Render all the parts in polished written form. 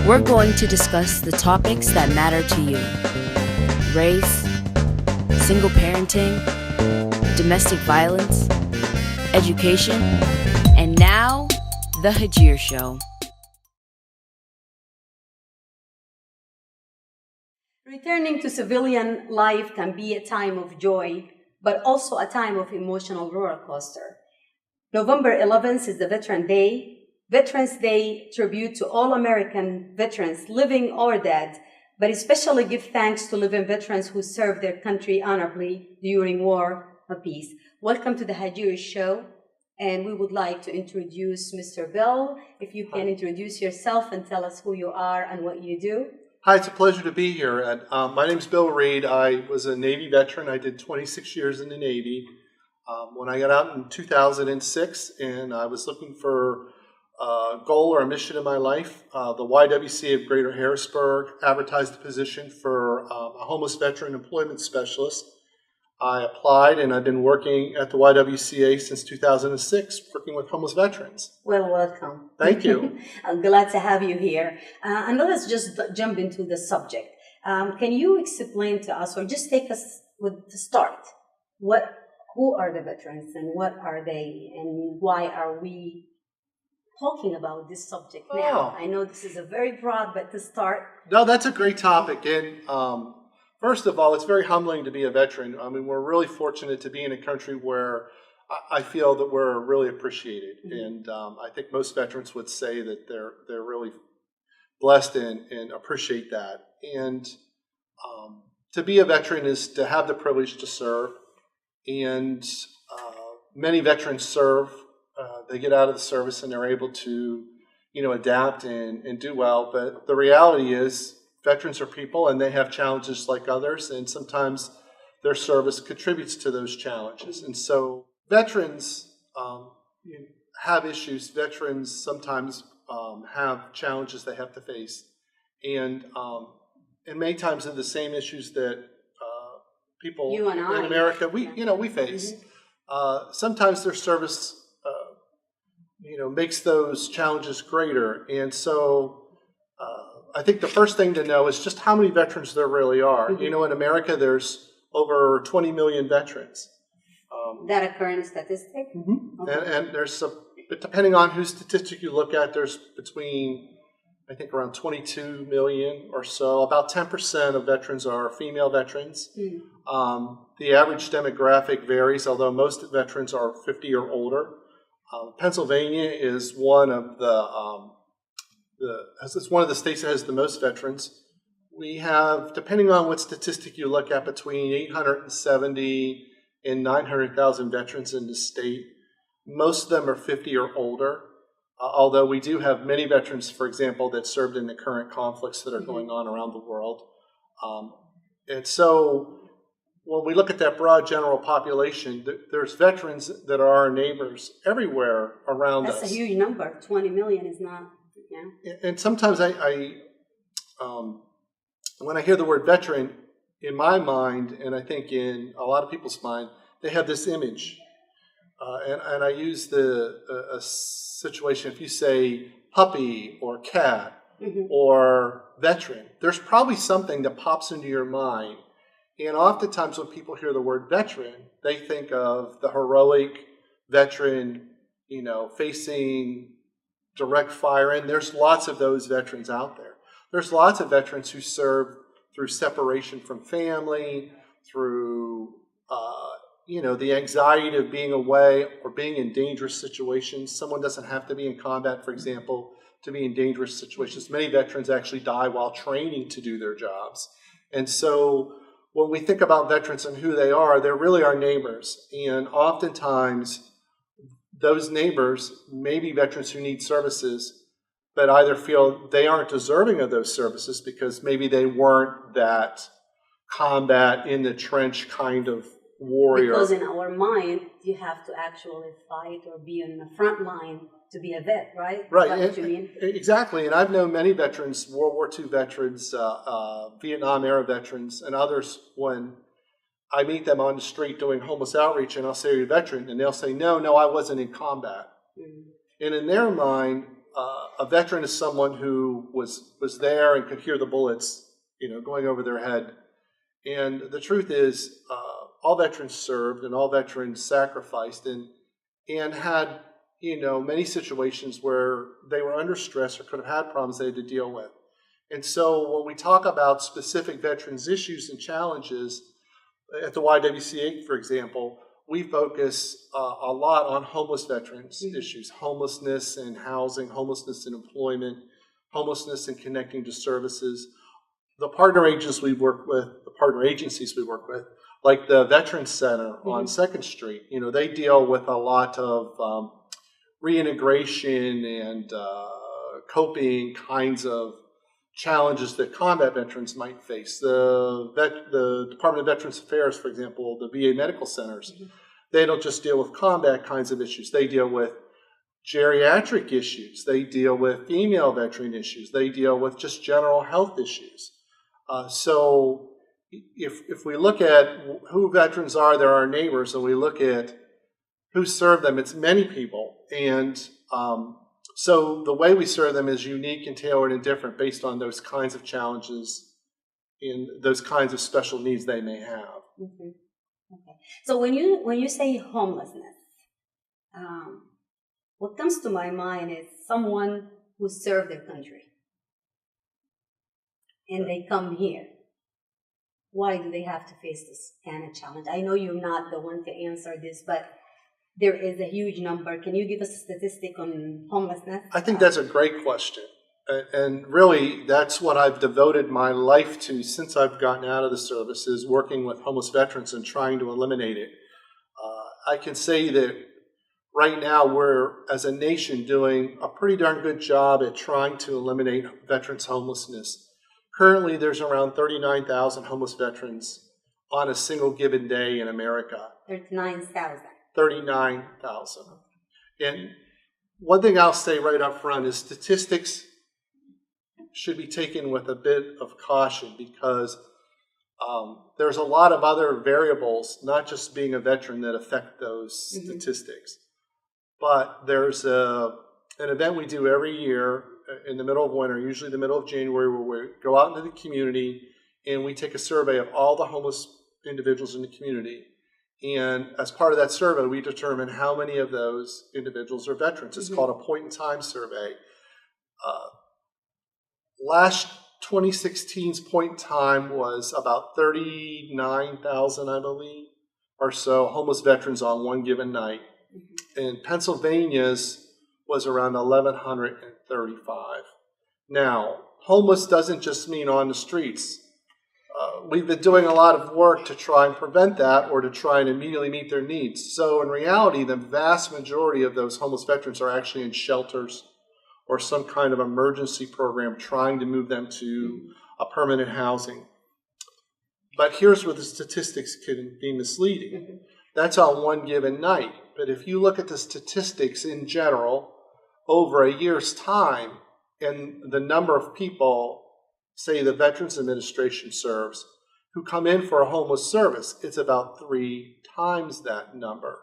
We're going to discuss the topics that matter to you: race, single parenting, domestic violence, education, and now, the Hagir Show. Returning to civilian life can be a time of joy, but also a time of emotional roller coaster. November 11th is the Veteran Day. Veterans Day tribute to all American veterans, living or dead, but especially give thanks to living veterans who served their country honorably during war or peace. Welcome to the Hagir Show, and we would like to introduce Mr. Bill. If you can introduce yourself and tell us who you are and what you do. Hi, it's a pleasure to be here. My name's Bill Reed. I was a Navy veteran. I did 26 years in the Navy. When I got out in 2006, and I was looking for a goal or a mission in my life, the YWCA of Greater Harrisburg advertised a position for a homeless veteran employment specialist. I applied, and I've been working at the YWCA since 2006, working with homeless veterans. Well, welcome. Thank you. I'm glad to have you here. And let's just jump into the subject. Can you explain to us, or just take us with the start, who are the veterans and what are they, and why are we talking about this subject now? I know this is a very broad, but to start. No, that's a great topic. And first of all, it's very humbling to be a veteran. I mean, we're really fortunate to be in a country where I feel that we're really appreciated. Mm-hmm. And I think most veterans would say that they're really blessed and appreciate that. And to be a veteran is to have the privilege to serve. And many veterans serve. They get out of the service and they're able to, adapt and do well. But the reality is, veterans are people and they have challenges like others, and sometimes their service contributes to those challenges. And so veterans have issues. Veterans sometimes have challenges they have to face. And many times they're the same issues that people in America, we face. Mm-hmm. Sometimes their service makes those challenges greater. And so I think the first thing to know is just how many veterans there really are. Mm-hmm. In America, there's over 20 million veterans. That a current statistic? Mm-hmm. Okay. And there's but depending on whose statistic you look at, there's between, I think, around 22 million or so. About 10% of veterans are female veterans. Mm. The average demographic varies, although most veterans are 50 or older. Pennsylvania is one of it's one of the states that has the most veterans. We have, depending on what statistic you look at, between 870 and 900,000 veterans in the state. Most of them are 50 or older, although we do have many veterans, for example, that served in the current conflicts that are going on around the world. And so when we look at that broad general population, there's veterans that are our neighbors everywhere around us. That's a huge number. 20 million is not, And sometimes when I hear the word veteran, in my mind, and I think in a lot of people's mind, they have this image. And I use a situation, if you say puppy or cat mm-hmm. or veteran, there's probably something that pops into your mind. And oftentimes when people hear the word veteran, they think of the heroic veteran, facing direct fire. And there's lots of those veterans out there. There's lots of veterans who serve through separation from family, through, the anxiety of being away or being in dangerous situations. Someone doesn't have to be in combat, for example, to be in dangerous situations. Many veterans actually die while training to do their jobs. And so when we think about veterans and who they are, they're really our neighbors. And oftentimes, those neighbors may be veterans who need services, but either feel they aren't deserving of those services because maybe they weren't that combat in the trench kind of warrior. Because in our mind, you have to actually fight or be in the front line to be a vet, right? Right. Is that what you mean? Exactly. And I've known many veterans, World War II veterans, Vietnam-era veterans, and others, when I meet them on the street doing homeless outreach, and I'll say, "Are you a veteran?" And they'll say, no, I wasn't in combat. Mm-hmm. And in their mind, a veteran is someone who was there and could hear the bullets, going over their head. And the truth is, all veterans served and all veterans sacrificed and had, many situations where they were under stress or could have had problems they had to deal with. And so when we talk about specific veterans' issues and challenges, at the YWCA, for example, we focus a lot on homeless veterans issues, homelessness and housing, homelessness and employment, homelessness and connecting to services. The partner agencies we work with, like the Veterans Center on 2nd Street, they deal with a lot of reintegration and coping kinds of challenges that combat veterans might face. The Department of Veterans Affairs, for example, the VA medical centers, they don't just deal with combat kinds of issues. They deal with geriatric issues. They deal with female veteran issues. They deal with just general health issues. So if we look at who veterans are, they're our neighbors, and we look at who served them, it's many people. And so the way we serve them is unique and tailored and different based on those kinds of challenges and those kinds of special needs they may have. Okay. So when you say homelessness, what comes to my mind is someone who served their country and they come here. Why do they have to face this kind of challenge? I know you're not the one to answer this, but there is a huge number. Can you give us a statistic on homelessness? I think that's a great question. And really, that's what I've devoted my life to since I've gotten out of the service, is working with homeless veterans and trying to eliminate it. I can say that right now we're, as a nation, doing a pretty darn good job at trying to eliminate veterans' homelessness. Currently, there's around 39,000 homeless veterans on a single given day in America. 39,000. 39,000. And one thing I'll say right up front is statistics should be taken with a bit of caution, because there's a lot of other variables, not just being a veteran, that affect those statistics. But there's an event we do every year in the middle of winter, usually the middle of January, where we go out into the community and we take a survey of all the homeless individuals in the community. And as part of that survey, we determine how many of those individuals are veterans. It's called a point-in-time survey. Last 2016's point in time was about 39,000, I believe, or so homeless veterans on one given night. And Pennsylvania's was around 1,135. Now, homeless doesn't just mean on the streets. We've been doing a lot of work to try and prevent that, or to try and immediately meet their needs. So in reality, the vast majority of those homeless veterans are actually in shelters or some kind of emergency program trying to move them to a permanent housing. But here's where the statistics can be misleading. That's on one given night. But if you look at the statistics in general, over a year's time, and the number of people, say, the Veterans Administration serves, who come in for a homeless service, it's about 3 times that number.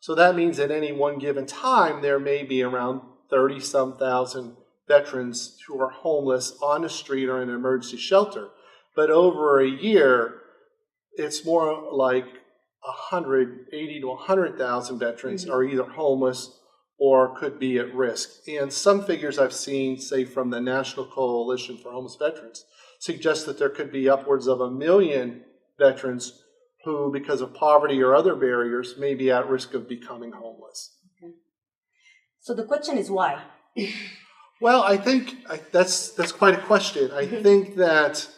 So that means at any one given time, there may be around 30-some thousand veterans who are homeless on the street or in an emergency shelter. But over a year, it's more like 80 to 100,000 veterans are either homeless or could be at risk. And some figures I've seen, say from the National Coalition for Homeless Veterans, suggest that there could be upwards of 1 million veterans who, because of poverty or other barriers, may be at risk of becoming homeless. Okay. So the question is why? Well, I think that's quite a question. I think that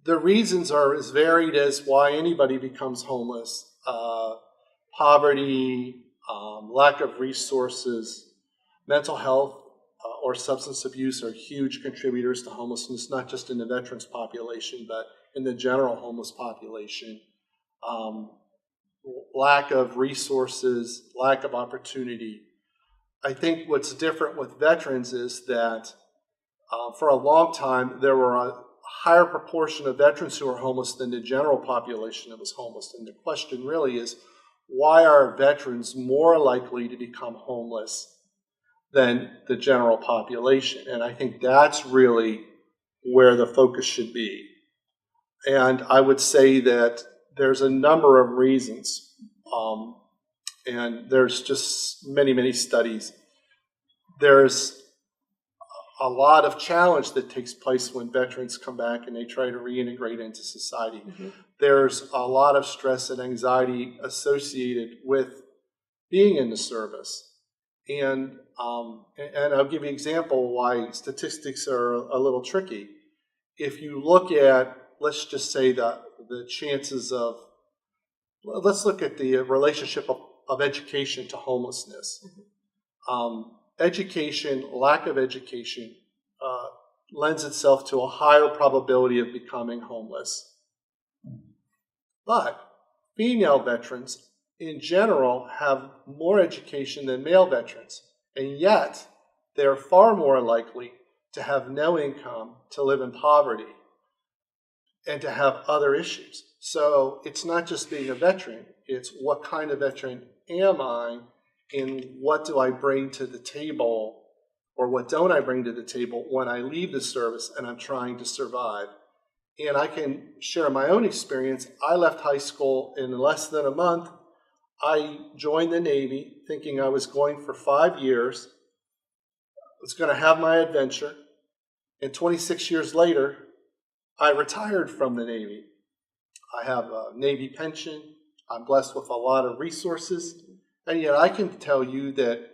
the reasons are as varied as why anybody becomes homeless. Poverty, lack of resources, mental health, or substance abuse are huge contributors to homelessness, not just in the veterans population, but in the general homeless population. Lack of resources, lack of opportunity. I think what's different with veterans is that for a long time there were a higher proportion of veterans who were homeless than the general population that was homeless. And the question really is, why are veterans more likely to become homeless than the general population? And I think that's really where the focus should be. And I would say that there's a number of reasons, and there's just many, many studies. There's a lot of challenge that takes place when veterans come back and they try to reintegrate into society. Mm-hmm. There's a lot of stress and anxiety associated with being in the service. And I'll give you an example why statistics are a little tricky. If you look at, let's just say the chances of, let's look at the relationship of education to homelessness. Mm-hmm. Education, lack of education, lends itself to a higher probability of becoming homeless. But female veterans, in general, have more education than male veterans, and yet they're far more likely to have no income, to live in poverty, and to have other issues. So it's not just being a veteran, it's what kind of veteran am I, and what do I bring to the table, or what don't I bring to the table when I leave the service and I'm trying to survive. And I can share my own experience. I left high school in less than a month. I joined the Navy thinking I was going for 5 years. I was going to have my adventure. And 26 years later, I retired from the Navy. I have a Navy pension. I'm blessed with a lot of resources. And yet I can tell you that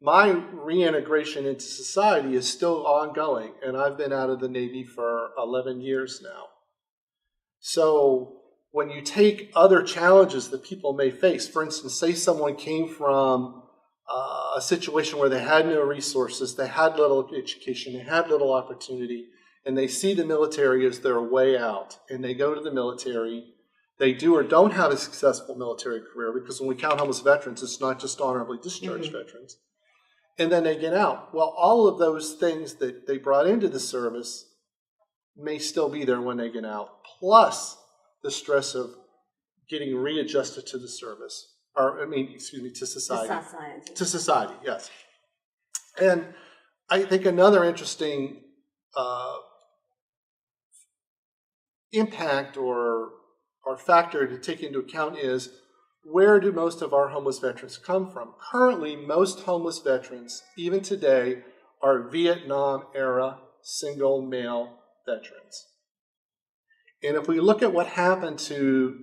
my reintegration into society is still ongoing, and I've been out of the Navy for 11 years now. So when you take other challenges that people may face, for instance, say someone came from a situation where they had no resources, they had little education, they had little opportunity, and they see the military as their way out, and they go to the military. They do or don't have a successful military career, because when we count homeless veterans, it's not just honorably discharged mm-hmm. veterans. And then they get out. Well, all of those things that they brought into the service may still be there when they get out, plus the stress of getting readjusted to the service, to society. To society, yes. And I think another interesting impact or factor to take into account is, where do most of our homeless veterans come from? Currently, most homeless veterans, even today, are Vietnam-era single male veterans. And if we look at what happened to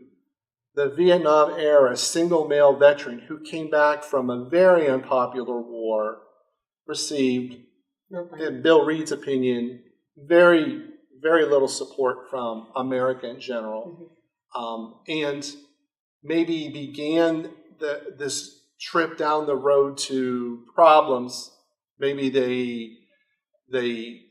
the Vietnam-era single male veteran who came back from a very unpopular war, received, in Bill Reed's opinion, very, very little support from America in general, and maybe began this trip down the road to problems. Maybe they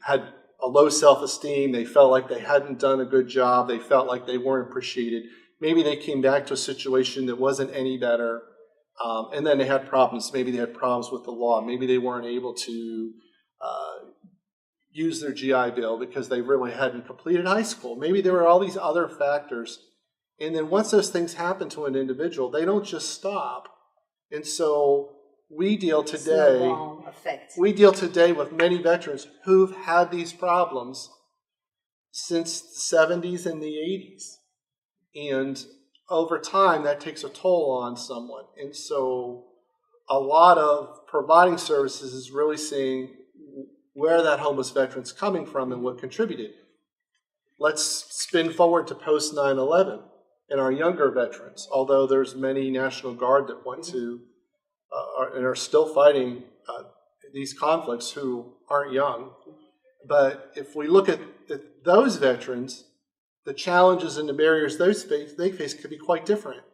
had a low self-esteem. They felt like they hadn't done a good job. They felt like they weren't appreciated. Maybe they came back to a situation that wasn't any better, and then they had problems. Maybe they had problems with the law. Maybe they weren't able to use their GI Bill because they really hadn't completed high school. Maybe there were all these other factors. And then once those things happen to an individual, they don't just stop. And so we deal today with many veterans who've had these problems since the 70s and the 80s. And over time, that takes a toll on someone. And so a lot of providing services is really seeing where that homeless veteran's coming from and what contributed. Let's spin forward to post 9/11. And our younger veterans, although there's many National Guard that went to and are still fighting these conflicts who aren't young. But if we look at those veterans, the challenges and the barriers they face could be quite different.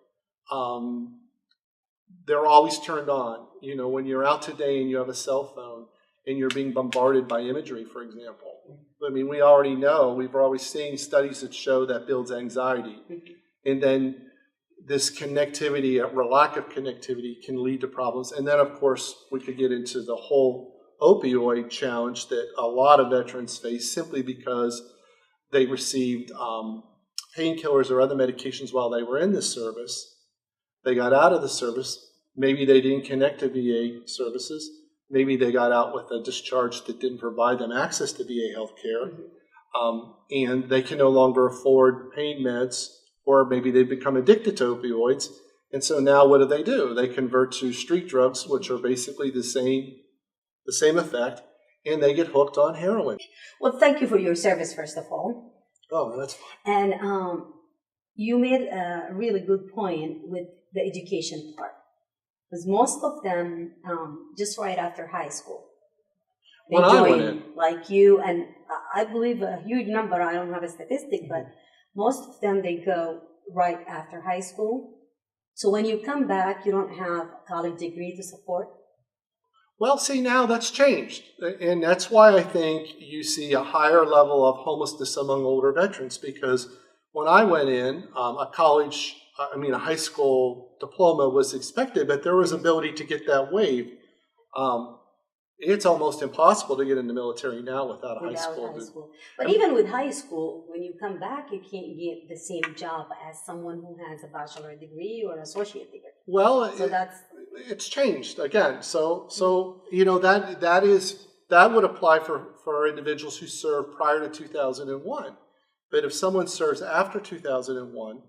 They're always turned on. You know, when you're out today and you have a cell phone and you're being bombarded by imagery, for example. I mean, we already know, we've always seen studies that show that builds anxiety. And then this connectivity, or lack of connectivity, can lead to problems. And then, of course, we could get into the whole opioid challenge that a lot of veterans face simply because they received painkillers or other medications while they were in the service They got out of the service. Maybe they didn't connect to VA services. Maybe they got out with a discharge that didn't provide them access to VA health care. And they can no longer afford pain meds, or maybe they've become addicted to opioids. And so now what do? They convert to street drugs, which are basically the same effect, and they get hooked on heroin. Well, thank you for your service, first of all. Oh, that's fine. And you made a really good point with the education part. Because most of them, just right after high school, they When I join, went in. like you, and I believe a huge number, I don't have a statistic, but most of them, they go right after high school. So when you come back, you don't have a college degree to support? Well, see, now that's changed. And that's why I think you see a higher level of homelessness among older veterans, because when I went in, a high school diploma was expected, but there was ability to get that waived. It's almost impossible to get in the military now without high school. But even with high school, when you come back, you can't get the same job as someone who has a bachelor's degree or associate degree. Well, so it's changed again. So that would apply for individuals who served prior to 2001. But if someone serves after 2001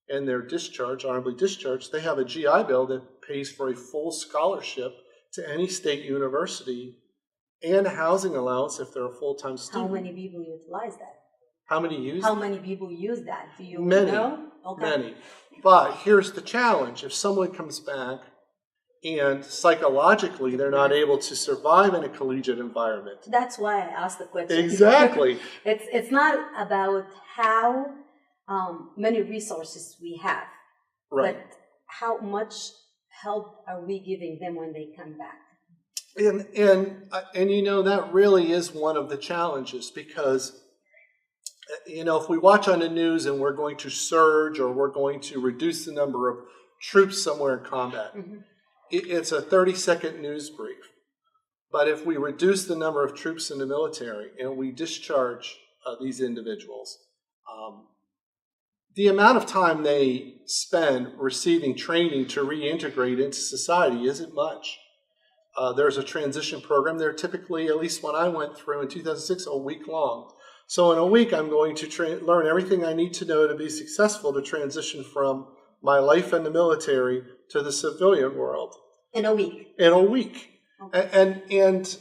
and they're discharged, honorably discharged, they have a GI Bill that pays for a full scholarship to any state university and a housing allowance if they're a full-time student. How many people utilize that? How many use How many people use that? Do you Many, know? Okay. many. But here's the challenge. If someone comes back and psychologically they're not able to survive in a collegiate environment. That's why I asked the question. Exactly. It's not about how many resources we have, Right. but how much help are we giving them when they come back? And that really is one of the challenges, because if we watch on the news and we're going to surge or we're going to reduce the number of troops somewhere in combat, it's a 30-second news brief. But if we reduce the number of troops in the military and we discharge these individuals, the amount of time they spend receiving training to reintegrate into society isn't much. There's a transition program. They're typically, at least when I went through in 2006, a week long. So in a week, I'm going to learn everything I need to know to be successful to transition from my life in the military to the civilian world. In a week? In a week. Okay. And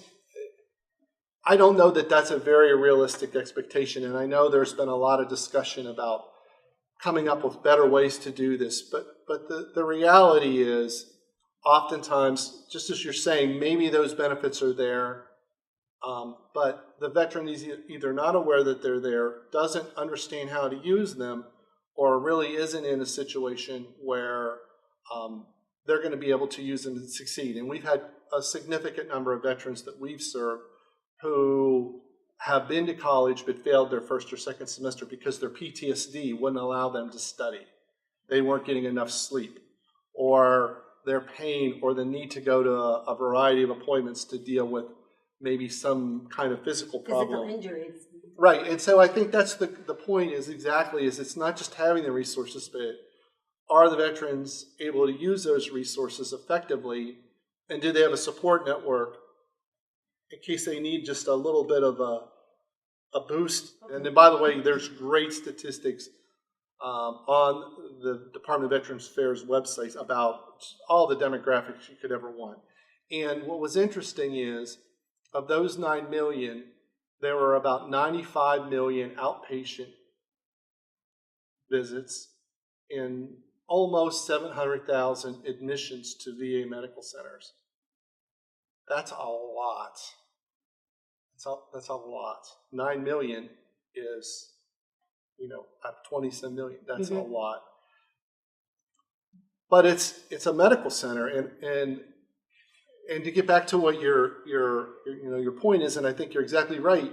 I don't know that that's a very realistic expectation. And I know there's been a lot of discussion about coming up with better ways to do this. But the reality is, oftentimes, just as you're saying, maybe those benefits are there, but the veteran is either not aware that they're there, doesn't understand how to use them, or really isn't in a situation where they're going to be able to use them to succeed. And we've had a significant number of veterans that we've served who have been to college but failed their first or second semester because their PTSD wouldn't allow them to study. They weren't getting enough sleep, or their pain, or the need to go to a variety of appointments to deal with maybe some kind of physical problem. Physical injuries. Right, and so I think that's the point is it's not just having the resources, but are the veterans able to use those resources effectively, and do they have a support network in case they need just a little bit of a boost? Okay. And then, by the way, there's great statistics on the Department of Veterans Affairs website about all the demographics you could ever want. And what was interesting is, of those 9 million, there were about 95 million outpatient visits and almost 700,000 admissions to VA medical centers. That's a lot. That's a lot. 9 million is, at 20-some million. That's a lot. But it's a medical center, and to get back to what your point is, and I think you're exactly right.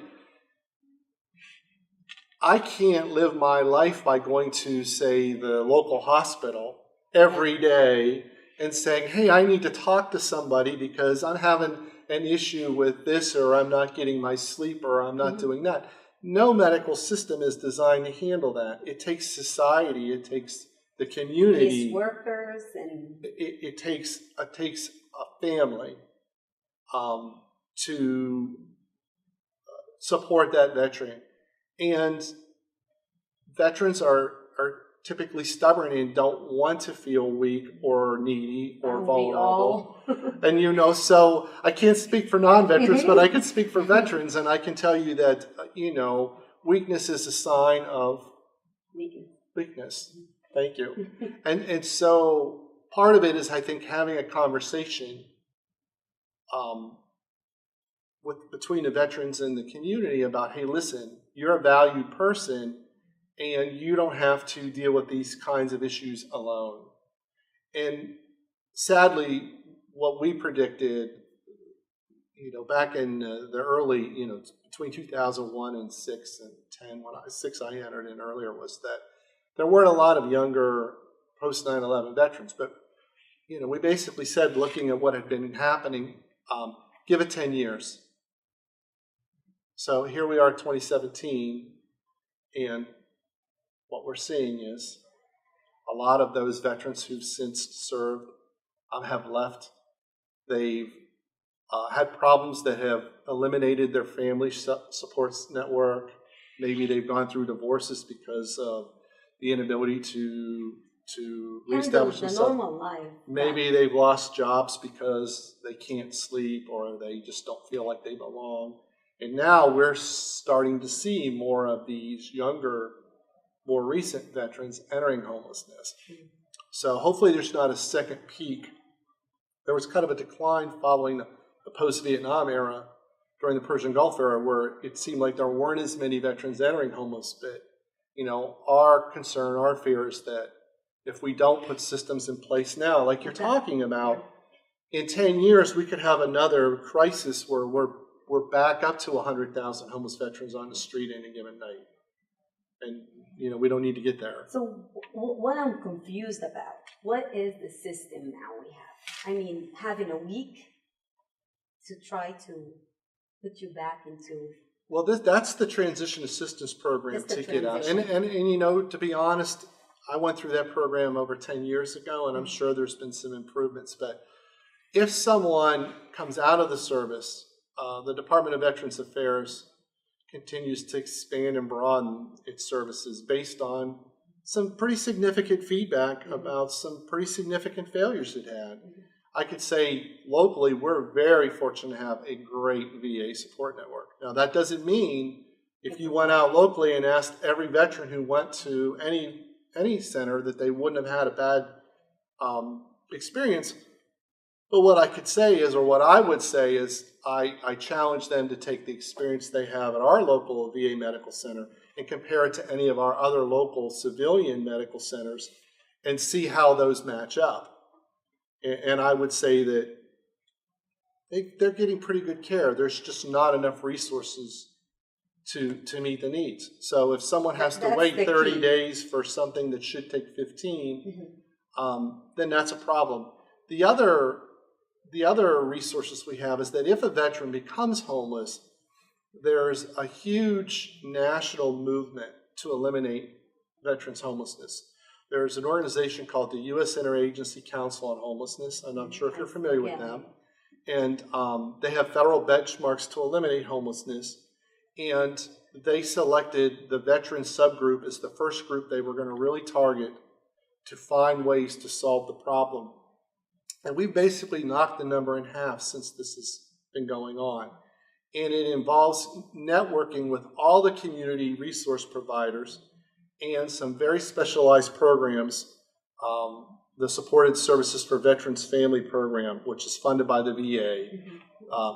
I can't live my life by going to, say, the local hospital every day and saying, hey, I need to talk to somebody because I'm having an issue with this, or I'm not getting my sleep, or I'm not doing that. No medical system is designed to handle that. It takes society, it takes the community. Case workers and It takes a family to support that veteran, and veterans are typically stubborn and don't want to feel weak or needy or vulnerable. And so I can't speak for non-veterans, but I can speak for veterans, and I can tell you that weakness is a sign of weakness. Thank you. And so part of it is, I think, having a conversation between the veterans and the community about, hey, listen, you're a valued person, and you don't have to deal with these kinds of issues alone. And sadly, what we predicted, back in the early, between 2001 and 6 and 10, when I entered in earlier, was that there weren't a lot of younger post 9/11 veterans. But, we basically said, looking at what had been happening, give it 10 years. So here we are, 2017, and what we're seeing is a lot of those veterans who've since served have left. They've had problems that have eliminated their family supports network. Maybe they've gone through divorces because of the inability to reestablish themselves. Normal life. Maybe they've lost jobs because they can't sleep, or they just don't feel like they belong. And now we're starting to see more of these younger, more recent veterans entering homelessness. So hopefully there's not a second peak. There was kind of a decline following the post-Vietnam era, during the Persian Gulf era, where it seemed like there weren't as many veterans entering homeless. But, our concern, our fear is that if we don't put systems in place now, like you're talking about, in 10 years we could have another crisis where we're back up to 100,000 homeless veterans on the street any given night. And, we don't need to get there. So what I'm confused about, what is the system now we have? I mean, having a week to try to put you back into... Well, that's the transition assistance program to get out. And to be honest, I went through that program over 10 years ago, and I'm sure there's been some improvements. But if someone comes out of the service, the Department of Veterans Affairs continues to expand and broaden its services based on some pretty significant feedback about some pretty significant failures it had. I could say locally, we're very fortunate to have a great VA support network. Now, that doesn't mean if you went out locally and asked every veteran who went to any center that they wouldn't have had a bad experience. But what I could say is, or what I would say is, I challenge them to take the experience they have at our local VA medical center and compare it to any of our other local civilian medical centers and see how those match up. And I would say that they're getting pretty good care. There's just not enough resources to meet the needs. So if someone has to wait 30 days for something that should take 15, then that's a problem. The other resources we have is that if a veteran becomes homeless, there's a huge national movement to eliminate veterans' homelessness. There's an organization called the U.S. Interagency Council on Homelessness. I'm not sure if you're familiar with them. And they have federal benchmarks to eliminate homelessness. And they selected the veteran subgroup as the first group they were going to really target to find ways to solve the problem. And we've basically knocked the number in half since this has been going on. And it involves networking with all the community resource providers and some very specialized programs. The Supported Services for Veterans Family Program, which is funded by the VA,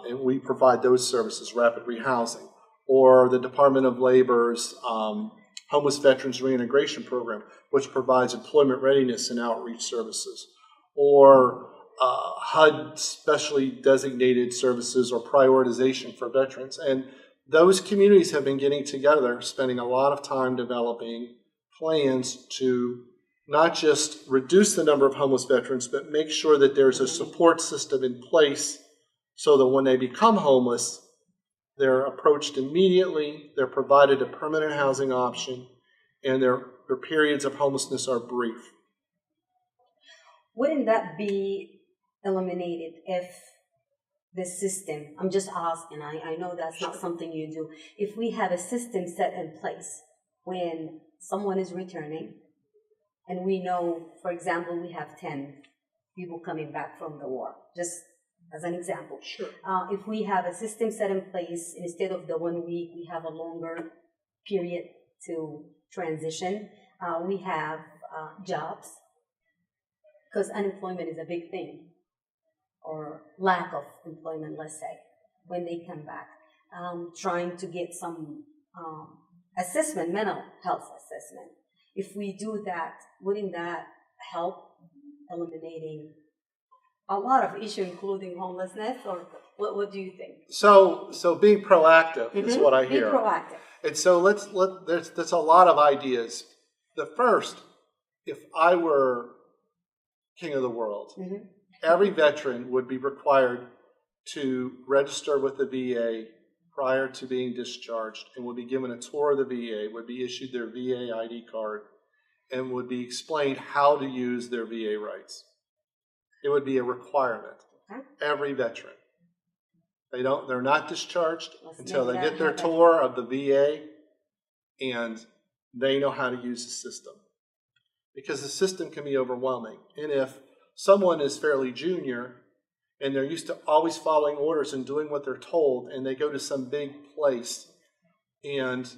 and we provide those services, rapid rehousing, or the Department of Labor's Homeless Veterans Reintegration Program, which provides employment readiness and outreach services, or HUD specially designated services or prioritization for veterans. And those communities have been getting together, spending a lot of time developing plans to not just reduce the number of homeless veterans, but make sure that there's a support system in place so that when they become homeless, they're approached immediately, they're provided a permanent housing option, and their periods of homelessness are brief. Wouldn't that be eliminated if the system, I'm just asking, I know that's not something you do, if we have a system set in place when someone is returning and we know, for example, we have 10 people coming back from the war, just as an example. Sure. If we have a system set in place, instead of the 1 week, we have a longer period to transition. We have jobs, because unemployment is a big thing, or lack of employment, let's say, when they come back. Trying to get some assessment, mental health assessment. If we do that, wouldn't that help eliminating a lot of issues, including homelessness? Or what do you think? So being proactive is what I hear. Be proactive. And so there's a lot of ideas. The first, if I were king of the world, every veteran would be required to register with the VA prior to being discharged and would be given a tour of the VA, would be issued their VA ID card, and would be explained how to use their VA rights. It would be a requirement. Every veteran. They're not discharged until they get their tour of the VA and they know how to use the system. Because the system can be overwhelming. And if someone is fairly junior and they're used to always following orders and doing what they're told, and they go to some big place and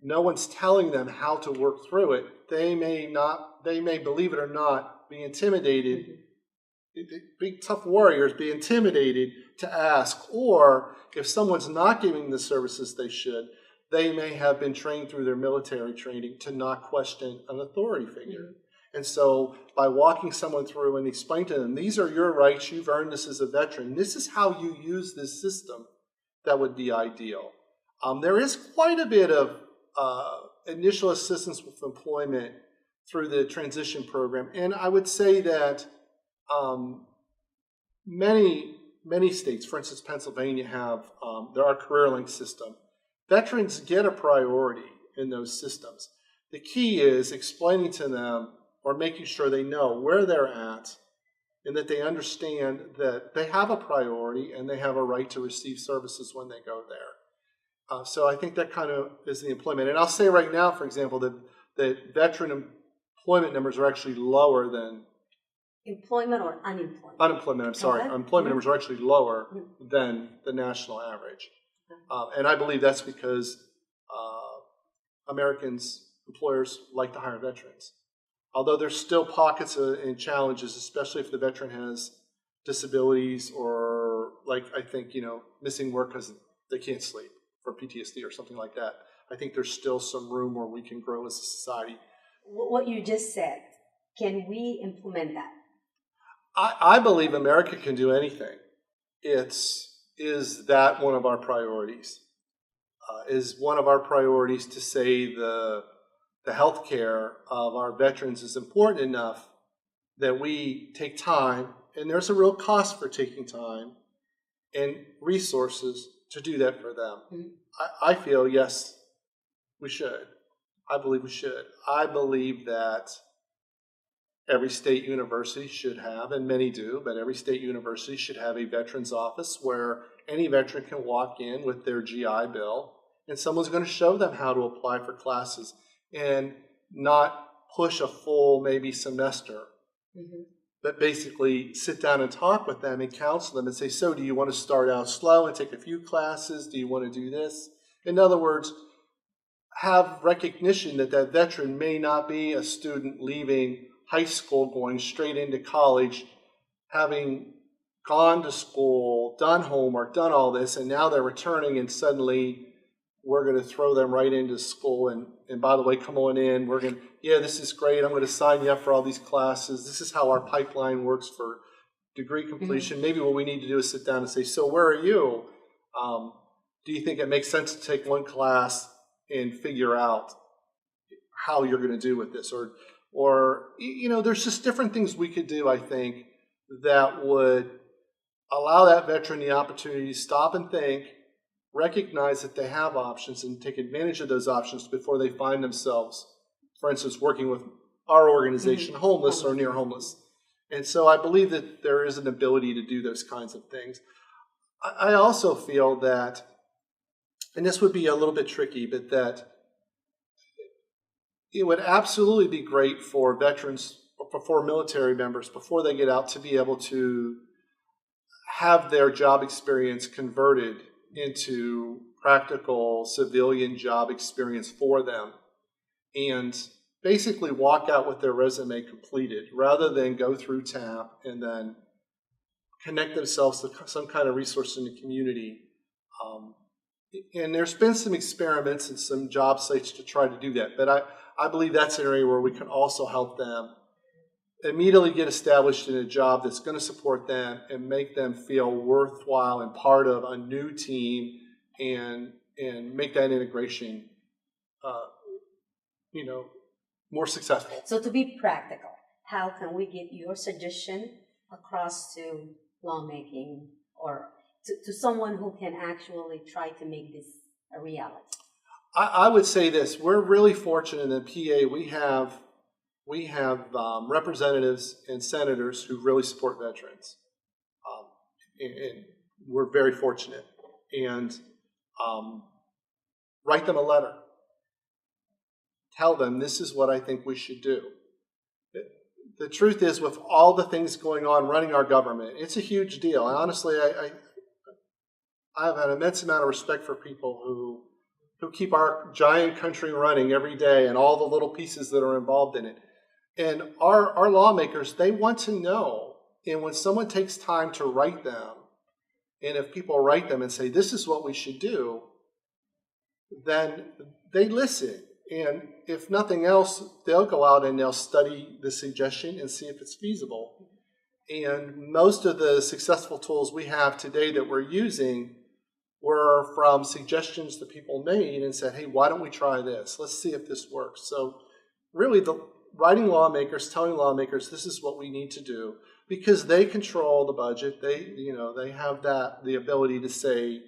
no one's telling them how to work through it, they may, believe it or not, be intimidated. Big tough warriors be intimidated to ask, or if someone's not giving the services they should, they may have been trained through their military training to not question an authority figure. And so by walking someone through and explaining to them, these are your rights, you've earned this as a veteran, this is how you use this system, that would be ideal. There is quite a bit of initial assistance with employment through the transition program, and I would say that many states, for instance, Pennsylvania, have our career link system. Veterans get a priority in those systems. The key is explaining to them or making sure they know where they're at and that they understand that they have a priority and they have a right to receive services when they go there. So I think that kind of is the employment. And I'll say right now, for example, that veteran employment numbers are actually lower than employment or unemployment? Unemployment, I'm sorry. Okay. Employment numbers are actually lower than the national average. And I believe that's because employers like to hire veterans. Although there's still pockets and challenges, especially if the veteran has disabilities or, like, I think, missing work because they can't sleep for PTSD or something like that. I think there's still some room where we can grow as a society. What you just said, can we implement that? I believe America can do anything. Is that one of our priorities? Is one of our priorities to say the health care of our veterans is important enough that we take time, and there's a real cost for taking time and resources to do that for them. I feel, yes, we should. I believe we should. I believe that every state university should have, and many do, but every state university should have a veterans office where any veteran can walk in with their GI Bill and someone's going to show them how to apply for classes and not push a full maybe semester, but basically sit down and talk with them and counsel them and say, so do you want to start out slow and take a few classes? Do you want to do this? In other words, have recognition that that veteran may not be a student leaving high school going straight into college, having gone to school, done homework, done all this, and now they're returning and suddenly we're going to throw them right into school and by the way, come on in, this is great, I'm going to sign you up for all these classes. This is how our pipeline works for degree completion. Maybe what we need to do is sit down and say, so where are you? Do you think it makes sense to take one class and figure out how you're going to do with this? Or there's just different things we could do, I think, that would allow that veteran the opportunity to stop and think, recognize that they have options and take advantage of those options before they find themselves, for instance, working with our organization, homeless or near homeless. And so I believe that there is an ability to do those kinds of things. I also feel that, and this would be a little bit tricky, but that it would absolutely be great for veterans, for military members, before they get out, to be able to have their job experience converted into practical civilian job experience for them, and basically walk out with their resume completed, rather than go through TAP and then connect themselves to some kind of resource in the community. And there's been some experiments and some job sites to try to do that, but I believe that's an area where we can also help them immediately get established in a job that's going to support them and make them feel worthwhile and part of a new team, and make that integration, more successful. So to be practical, how can we get your suggestion across to lawmaking, or to someone who can actually try to make this a reality? I would say this: we're really fortunate in the PA. We have representatives and senators who really support veterans, and we're very fortunate. And write them a letter. Tell them this is what I think we should do. The truth is, with all the things going on running our government, it's a huge deal. And honestly, I have an immense amount of respect for people who keep our giant country running every day, and all the little pieces that are involved in it. And our lawmakers, they want to know. And when someone takes time to write them, and if people write them and say, this is what we should do, then they listen. And if nothing else, they'll go out and they'll study the suggestion and see if it's feasible. And most of the successful tools we have today that we're using were from suggestions that people made and said, hey, why don't we try this? Let's see if this works. So really, writing lawmakers, telling lawmakers this is what we need to do, because they control the budget. They have the ability to say,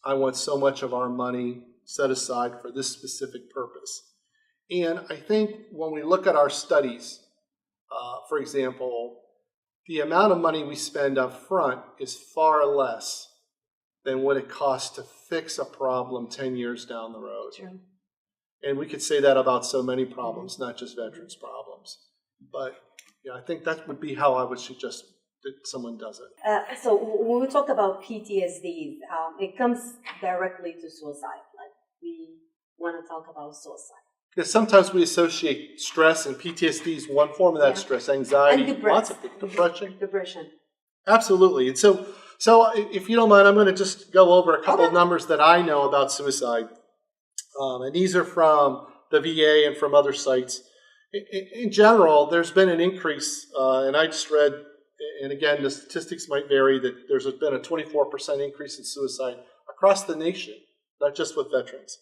I want so much of our money set aside for this specific purpose. And I think when we look at our studies, for example, the amount of money we spend up front is far less than what it costs to fix a problem 10 years down the road. True. And we could say that about so many problems, not just veterans problems. But I think that would be how I would suggest that someone does it. So when we talk about PTSD, it comes directly to suicide. Like, we want to talk about suicide. Because sometimes we associate stress, and PTSD is one form of that stress, anxiety, and lots of depression. Depression. Absolutely. And so if you don't mind, I'm going to just go over a couple of numbers that I know about suicide. And these are from the VA and from other sites. In general, there's been an increase, and I just read, and again, the statistics might vary, that there's been a 24% increase in suicide across the nation, not just with veterans.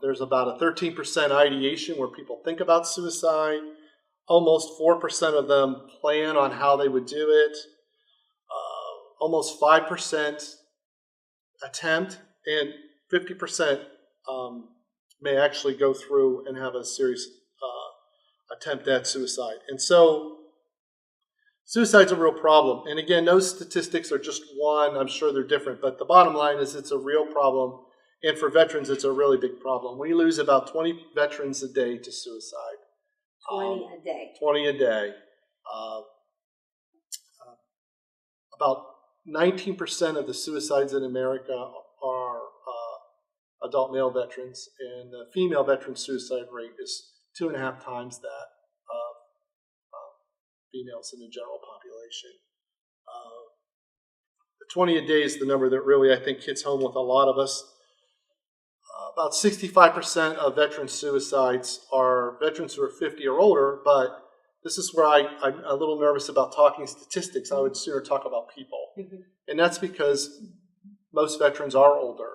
There's about a 13% ideation where people think about suicide. Almost 4% of them plan on how they would do it. Almost 5% attempt, and 50% may actually go through and have a serious attempt at suicide. And so suicide's a real problem. And again, those statistics are just one. I'm sure they're different, but the bottom line is it's a real problem. And for veterans, it's a really big problem. We lose about 20 veterans a day to suicide. 20 a day. 20 a day. About 19% of the suicides in America are adult male veterans, and the female veteran suicide rate is 2.5 times that of females in the general population. The 20 a day is the number that really, I think, hits home with a lot of us. About 65% of veteran suicides are veterans who are 50 or older, but this is where I'm a little nervous about talking statistics. I would sooner talk about people. Mm-hmm. And that's because most veterans are older.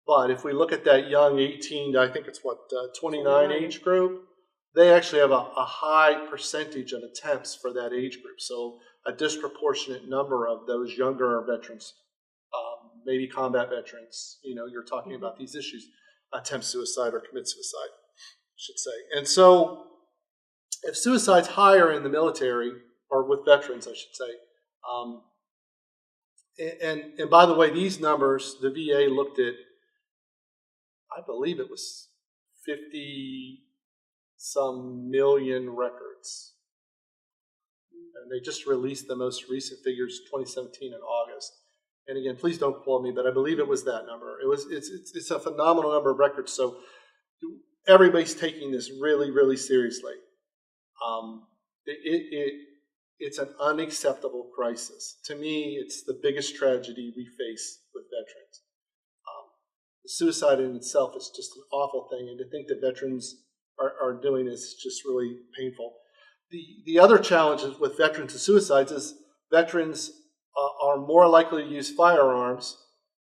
But if we look at that young 18 to, I think it's 29 age group, they actually have a high percentage of attempts for that age group. So a disproportionate number of those younger veterans, maybe combat veterans, you're talking about these issues, attempt suicide or commit suicide, I should say. And so if suicide's higher in the military, or with veterans, I should say. And by the way, these numbers, the VA looked at, I believe it was 50-some million records. And they just released the most recent figures, 2017 in August. And again, please don't quote me, but I believe it was that number. It's a phenomenal number of records. So everybody's taking this really, really seriously. It's an unacceptable crisis. To me, it's the biggest tragedy we face with veterans. Suicide in itself is just an awful thing, and to think that veterans are doing this is just really painful. The other challenges with veterans and suicides is veterans are more likely to use firearms,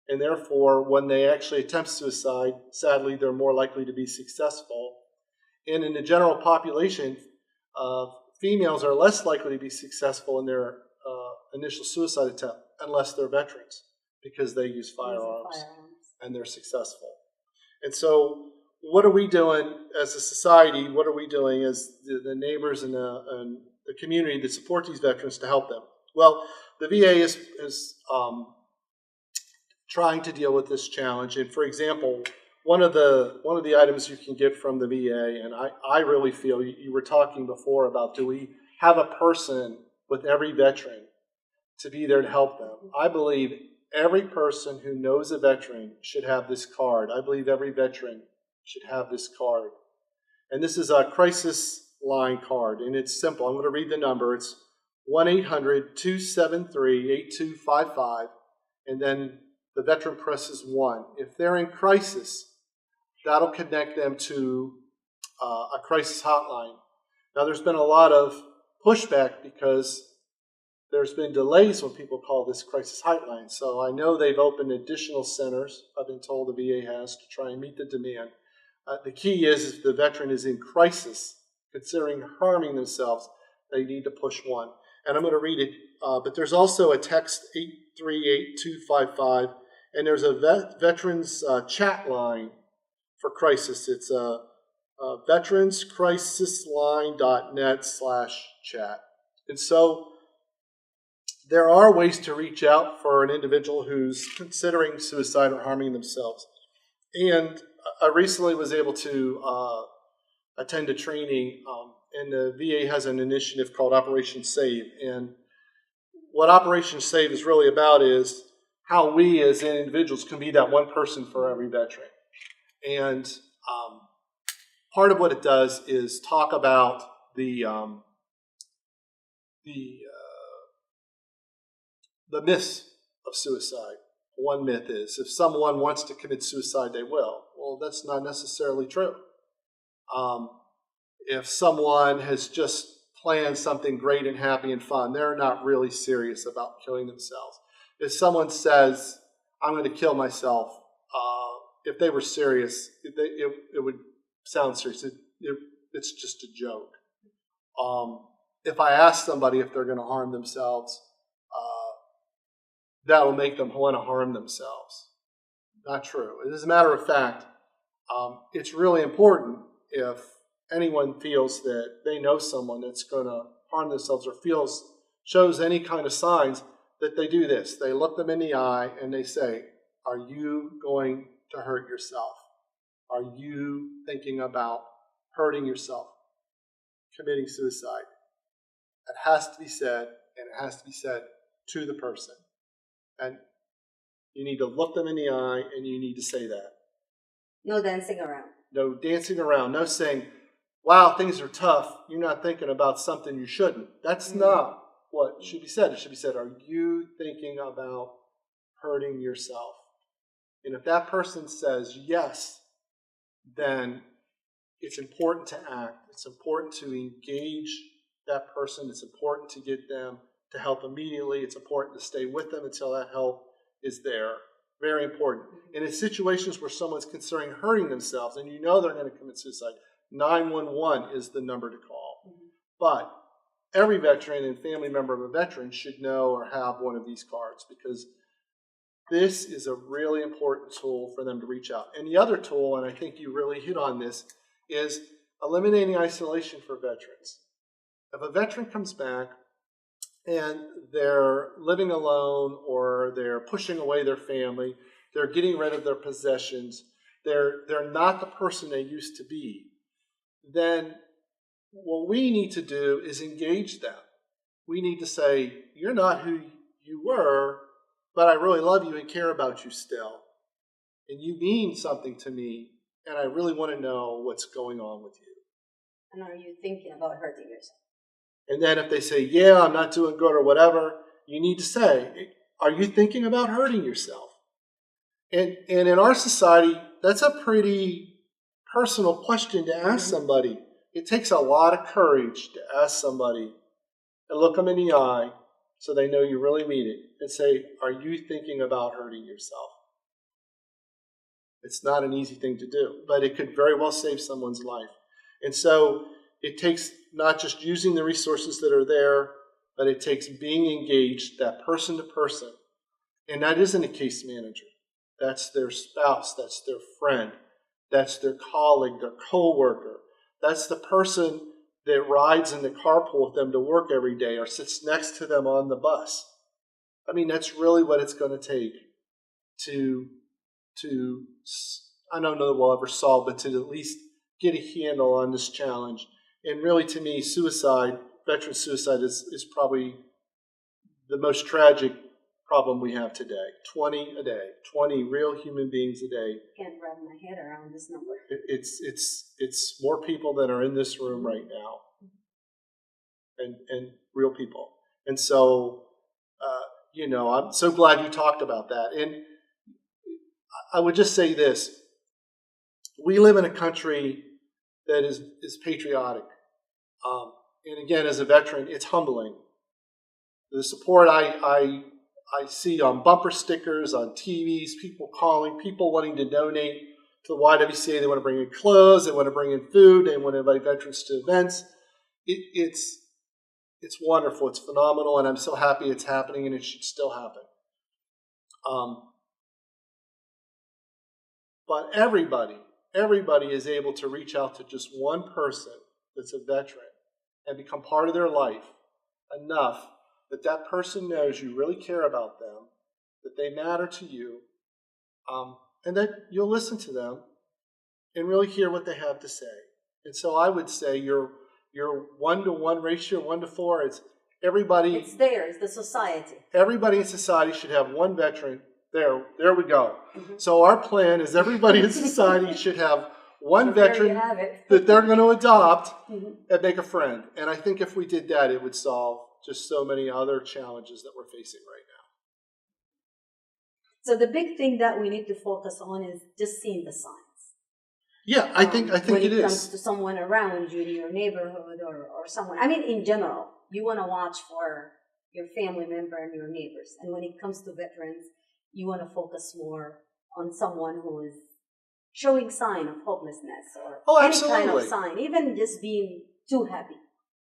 and therefore, when they actually attempt suicide, sadly, they're more likely to be successful. And in the general population, females are less likely to be successful in their initial suicide attempt unless they're veterans, because they use firearms and they're successful. And so what are we doing as a society? What are we doing as the neighbors and the community that support these veterans to help them? Well, the VA is trying to deal with this challenge. And for example, one of the items you can get from the VA, and I really feel, you were talking before about, do we have a person with every veteran to be there to help them? I believe every person who knows a veteran should have this card. I believe every veteran should have this card. And this is a crisis line card, and it's simple. I'm going to read the number. It's 1-800-273-8255, and then the veteran presses 1. If they're in crisis, that'll connect them to a crisis hotline. Now, there's been a lot of pushback because there's been delays when people call this crisis hotline. So I know they've opened additional centers, I've been told the VA has, to try and meet the demand. The key is if the veteran is in crisis, considering harming themselves, they need to push 1. And I'm going to read it, but there's also a text 838-255, and there's a veterans chat line for crisis. It's veteranscrisisline.net/chat. And so there are ways to reach out for an individual who's considering suicide or harming themselves. And I recently was able to attend a training, and the VA has an initiative called Operation Save. And what Operation Save is really about is how we as individuals can be that one person for every veteran. And part of what it does is talk about the myths of suicide. One myth is if someone wants to commit suicide, they will. Well, that's not necessarily true. If someone has just planned something great and happy and fun, they're not really serious about killing themselves. If someone says, I'm going to kill myself, if they were serious, it would sound serious. It's just a joke. If I ask somebody if they're going to harm themselves, that'll make them want to harm themselves. Not true. As a matter of fact, it's really important if anyone feels that they know someone that's going to harm themselves or shows any kind of signs, that they do this. They look them in the eye and they say, are you going to hurt yourself? Are you thinking about hurting yourself, committing suicide? It has to be said, and it has to be said to the person. And you need to look them in the eye and you need to say that. No dancing around. No dancing around. No saying, wow, things are tough. You're not thinking about something you shouldn't. That's not what should be said. It should be said, are you thinking about hurting yourself? And if that person says yes, then it's important to act. It's important to engage that person. It's important to get them to help immediately. It's important to stay with them until that help is there. Very important. And in situations where someone's considering hurting themselves and you know they're going to commit suicide, 911 is the number to call. But every veteran and family member of a veteran should know or have one of these cards, because this is a really important tool for them to reach out. And the other tool, and I think you really hit on this, is eliminating isolation for veterans. If a veteran comes back and they're living alone, or they're pushing away their family, they're getting rid of their possessions, they're not the person they used to be, then what we need to do is engage them. We need to say, you're not who you were, but I really love you and care about you still. And you mean something to me, and I really want to know what's going on with you. And are you thinking about hurting yourself? And then if they say, yeah, I'm not doing good or whatever, you need to say, are you thinking about hurting yourself? And in our society, that's a pretty personal question to ask somebody. It takes a lot of courage to ask somebody and look them in the eye so they know you really mean it and say, are you thinking about hurting yourself? It's not an easy thing to do, but it could very well save someone's life. And so it takes not just using the resources that are there, but it takes being engaged, that person to person. And that isn't a case manager. That's their spouse, that's their friend, that's their colleague, their coworker. That's the person that rides in the carpool with them to work every day or sits next to them on the bus. I mean, that's really what it's going to take to I don't know that we'll ever solve, but to at least get a handle on this challenge. And really, to me, suicide, veteran suicide, is probably the most tragic problem we have today. 20 a day, 20 real human beings a day. Can't wrap my head around this number. It's more people than are in this room right now, and real people. And so, I'm so glad you talked about that. And I would just say this: we live in a country that is patriotic. And again, as a veteran, it's humbling. The support I see on bumper stickers, on TVs, people calling, people wanting to donate to the YWCA. They want to bring in clothes, they want to bring in food, they want to invite veterans to events. It's wonderful, it's phenomenal, and I'm so happy it's happening, and it should still happen. But everybody is able to reach out to just one person that's a veteran and become part of their life enough that that person knows you really care about them, that they matter to you, and that you'll listen to them and really hear what they have to say. And so I would say your 1-to-1 ratio, 1-to-4, it's everybody. It's theirs, the society. Everybody in society should have one veteran. There we go. So our plan is everybody in society should have one veteran that they're going to adopt and make a friend. And I think if we did that, it would solve just so many other challenges that we're facing right now. So the big thing that we need to focus on is just seeing the signs. Yeah, I think when it is. When it comes to someone around you in your neighborhood or someone, I mean, in general, you want to watch for your family member and your neighbors. And when it comes to veterans, you want to focus more on someone who is showing sign of hopelessness or any kind of sign, even just being too happy.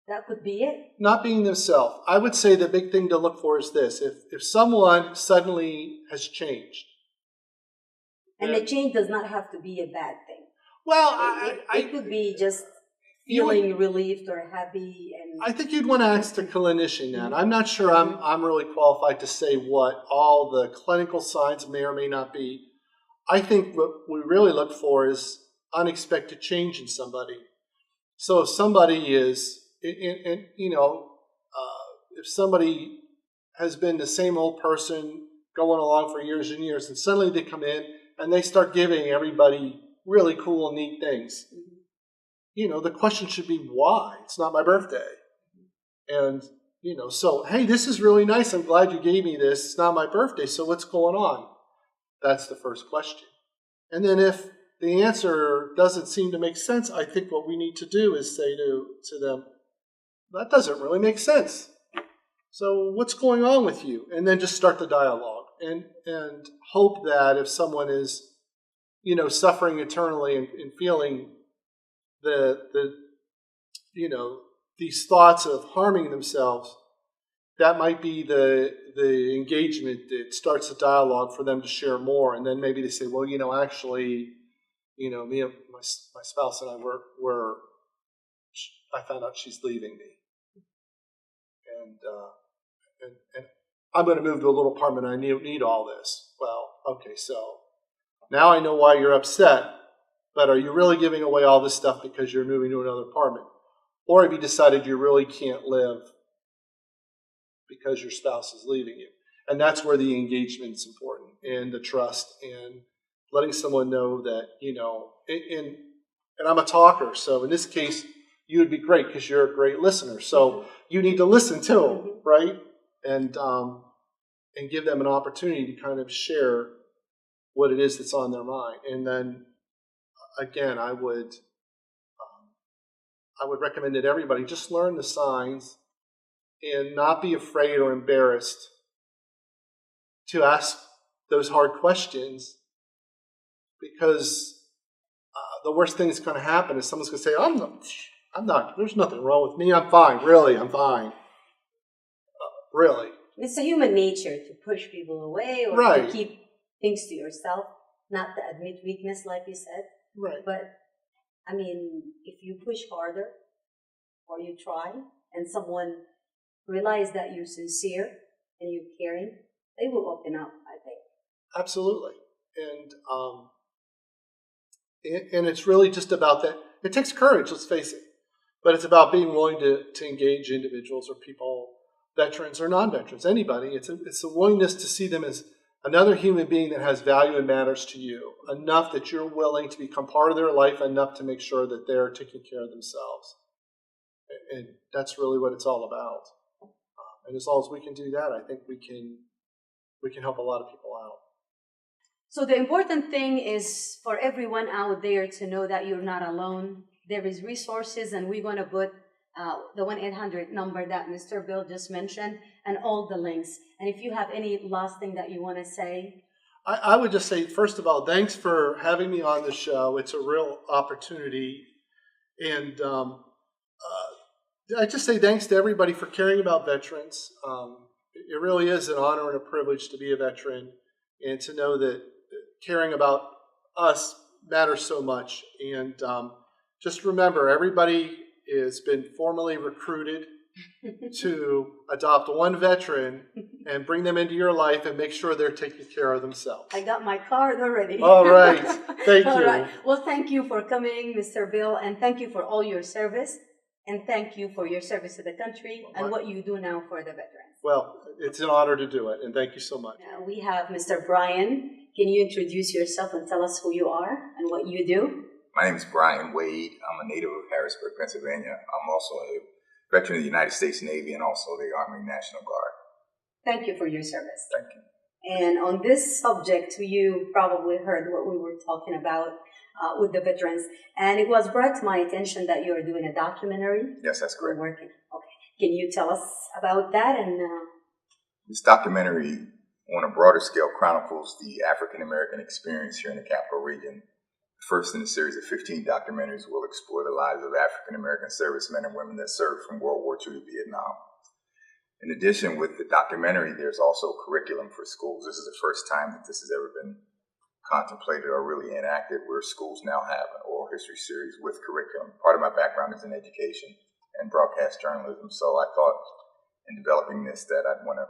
That could be it. Not being themselves. I would say the big thing to look for is this. If someone suddenly has changed. And the change does not have to be a bad thing. Well, it could be just feeling relieved or happy. And I think you'd want to ask the clinician that. I'm not sure I'm really qualified to say what all the clinical signs may or may not be. I think what we really look for is unexpected change in somebody. So if somebody is, if somebody has been the same old person going along for years and years, and suddenly they come in and they start giving everybody really cool and neat things. The question should be why? It's not my birthday. And, so, hey, this is really nice. I'm glad you gave me this. It's not my birthday, so what's going on? That's the first question. And then if the answer doesn't seem to make sense, I think what we need to do is say to them, that doesn't really make sense. So what's going on with you? And then just start the dialogue and hope that if someone is, suffering eternally and feeling these thoughts of harming themselves, that might be the engagement that starts a dialogue for them to share more. And then maybe they say, well, actually, me and my spouse and I I found out she's leaving me. and I'm going to move to a little apartment. I need all this. Well, okay, so now I know why you're upset, but are you really giving away all this stuff because you're moving to another apartment? Or have you decided you really can't live because your spouse is leaving you? And that's where the engagement is important, and the trust, and letting someone know that, and I'm a talker, so in this case, you would be great because you're a great listener. So you need to listen to them, right? And give them an opportunity to kind of share what it is that's on their mind. And then, again, I would recommend that everybody just learn the signs and not be afraid or embarrassed to ask those hard questions, because the worst thing that's going to happen is someone's going to say, I'm not, there's nothing wrong with me. I'm fine. Really, I'm fine. Really. It's a human nature to push people away or Right. to keep things to yourself, not to admit weakness, like you said. Right. But, I mean, if you push harder or you try and someone realizes that you're sincere and you're caring, they will open up, I think. Absolutely. And it's really just about that. It takes courage, let's face it. But it's about being willing to engage individuals or people, veterans or non-veterans, anybody. It's a willingness to see them as another human being that has value and matters to you, enough that you're willing to become part of their life, enough to make sure that they're taking care of themselves. And that's really what it's all about. And as long as we can do that, I think we can help a lot of people out. So the important thing is for everyone out there to know that you're not alone. There is resources, and we're going to put the 1-800 number that Mr. Bill just mentioned and all the links. And if you have any last thing that you want to say. I would just say, first of all, thanks for having me on the show. It's a real opportunity. And I just say thanks to everybody for caring about veterans. It really is an honor and a privilege to be a veteran, and to know that caring about us matters so much. And just remember, everybody has been formally recruited to adopt one veteran and bring them into your life and make sure they're taking care of themselves. I got my card already. All right. Thank you. All right. Well, thank you for coming, Mr. Bill, and thank you for all your service. And thank you for your service to the country and what you do now for the veterans. Well, it's an honor to do it, and thank you so much. We have Mr. Brian. Can you introduce yourself and tell us who you are and what you do? My name is Brian Wade. I'm a native of Harrisburg, Pennsylvania. I'm also a veteran of the United States Navy and also the Army National Guard. Thank you for your service. Thank you. And on this subject, you probably heard what we were talking about with the veterans. And it was brought to my attention that you are doing a documentary. Yes, that's correct. We're working. Okay. Can you tell us about that? And this documentary, on a broader scale, chronicles the African-American experience here in the Capital Region. The first in a series of 15 documentaries will explore the lives of African-American servicemen and women that served from World War II to Vietnam. In addition, with the documentary, there's also curriculum for schools. This is the first time that this has ever been contemplated or really enacted, where schools now have an oral history series with curriculum. Part of my background is in education and broadcast journalism, so I thought in developing this that I'd want to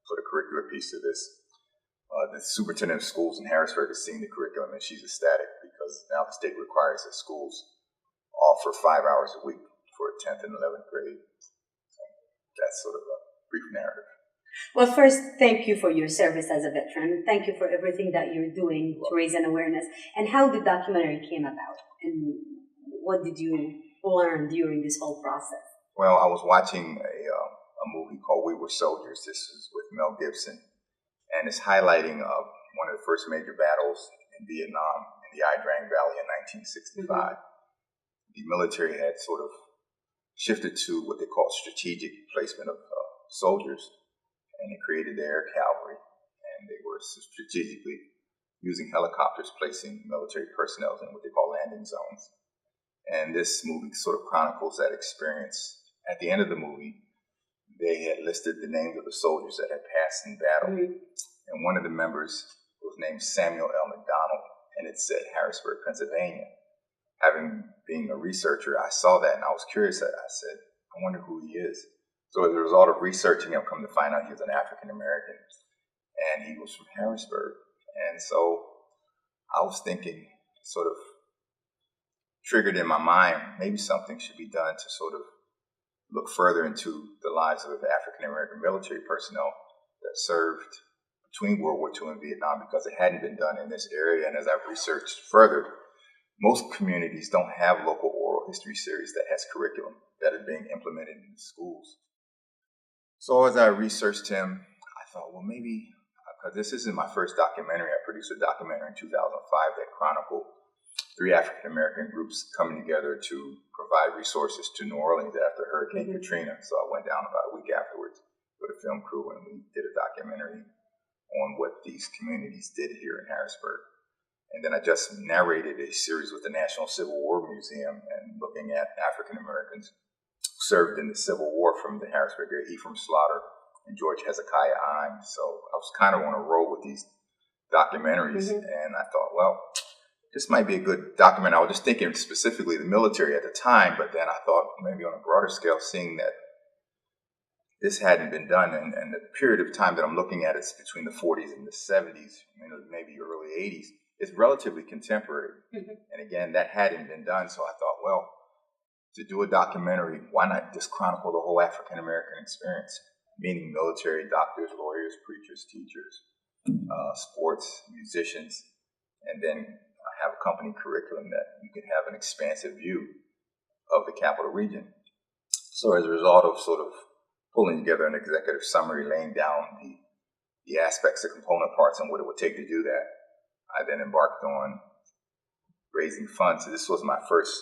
put a curricular piece to this. The superintendent of schools in Harrisburg has seen the curriculum, and she's ecstatic because now the state requires that schools offer 5 hours a week for 10th and 11th grade. So that's sort of a brief narrative. well, first, thank you for your service as a veteran. Thank you for everything that you're doing to raise an awareness. And how the documentary came about, and what did you learn during this whole process? Well, I was watching a movie called We Were Soldiers. This is with Mel Gibson, and it's highlighting one of the first major battles in Vietnam in the Ia Drang Valley in 1965. The military had sort of shifted to what they call strategic placement of soldiers, and they created the Air Cavalry, and they were strategically using helicopters, placing military personnel in what they call landing zones. And this movie sort of chronicles that experience. At the end of the movie, they had listed the names of the soldiers that had passed in battle. And one of the members was named Samuel L. McDonald, and it said Harrisburg, Pennsylvania. Being a researcher, I saw that and I was curious. I said, I wonder who he is. So as a result of researching him, come to find out he was an African American, and he was from Harrisburg. And so I was thinking, sort of triggered in my mind, maybe something should be done to sort of look further into the lives of African American military personnel that served between World War II and Vietnam, because it hadn't been done in this area. And as I've researched further, most communities don't have local oral history series that has curriculum that is being implemented in schools. So as I researched him, I thought, well, maybe, because this isn't my first documentary. I produced a documentary in 2005 that chronicled 3 African American groups coming together to provide resources to New Orleans after Hurricane Katrina. So I went down about a week afterwards with a film crew, and we did a documentary on what these communities did here in Harrisburg. And then I just narrated a series with the National Civil War Museum and looking at African Americans who served in the Civil War from the Harrisburg area, Ephraim Slaughter and George Hezekiah Imes. So I was kind of on a roll with these documentaries, and I thought, well, this might be a good document. I was just thinking specifically the military at the time, but then I thought maybe on a broader scale, seeing that this hadn't been done, and the period of time that I'm looking at is between the 40s and the 70s, maybe early 80s. It's relatively contemporary. And again, that hadn't been done. So I thought, well, to do a documentary, why not just chronicle the whole African American experience, meaning military, doctors, lawyers, preachers, teachers, sports, musicians, and then have a company curriculum that you can have an expansive view of the capital region. So as a result of sort of pulling together an executive summary, laying down the aspects, the component parts, and what it would take to do that, I then embarked on raising funds. So this was my first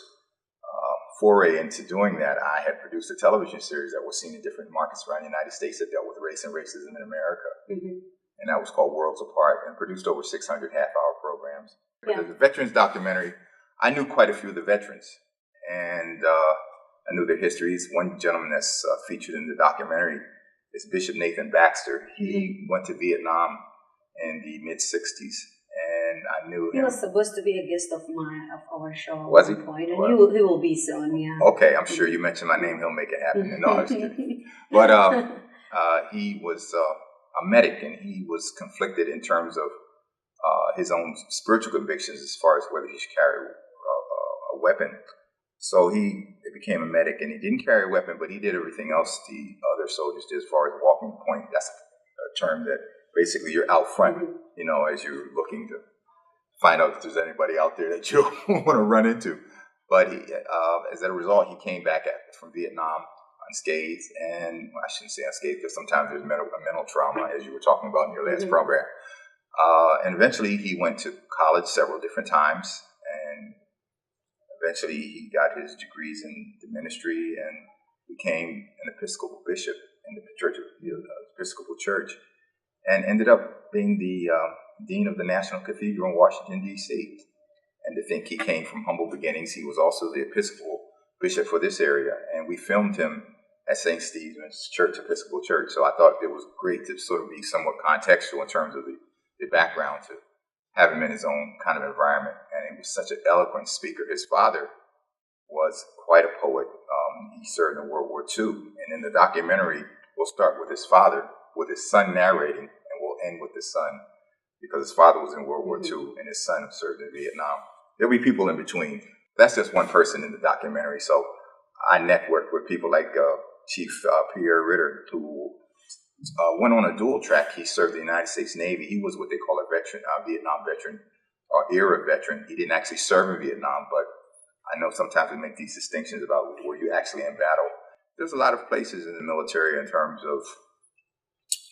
foray into doing that. I had produced a television series that was seen in different markets around the United States that dealt with race and racism in America. And that was called Worlds Apart, and produced over 600 half-hour programs. The veterans documentary, I knew quite a few of the veterans, and I knew their histories. One gentleman that's featured in the documentary is Bishop Nathan Baxter. He went to Vietnam in the mid-'60s, and I knew him. He was supposed to be a guest of our show at Was he? one point, and he will be soon, yeah. Okay, I'm sure you mentioned my name, he'll make it happen. No, I was kidding. But he was a medic, and he was conflicted in terms of his own spiritual convictions as far as whether he should carry a weapon. So he became a medic, and he didn't carry a weapon, but he did everything else the other soldiers did as far as walking point. That's a term that basically you're out front, as you're looking to find out if there's anybody out there that you want to run into. But he, as a result, he came back from Vietnam unscathed, and I shouldn't say unscathed because sometimes there's mental trauma, as you were talking about in your last program. And eventually he went to college several different times, and eventually he got his degrees in the ministry and became an Episcopal bishop in the Church of the Episcopal Church, and ended up being the dean of the National Cathedral in Washington, D.C. And to think he came from humble beginnings, he was also the Episcopal bishop for this area, and we filmed him at St. Stephen's Church, Episcopal Church. So I thought it was great to sort of be somewhat contextual in terms of the background, to have him in his own kind of environment. And he was such an eloquent speaker. His father was quite a poet. He served in World War II. And in the documentary, we'll start with his father, with his son narrating, and we'll end with his son, because his father was in World War II and his son served in Vietnam. There'll be people in between. That's just one person in the documentary. So I networked with people like Chief Pierre Ritter, who went on a dual track. He served the United States Navy. He was what they call a veteran, Vietnam veteran, or era veteran. He didn't actually serve in Vietnam, but I know sometimes we make these distinctions about were you actually in battle. There's a lot of places in the military in terms of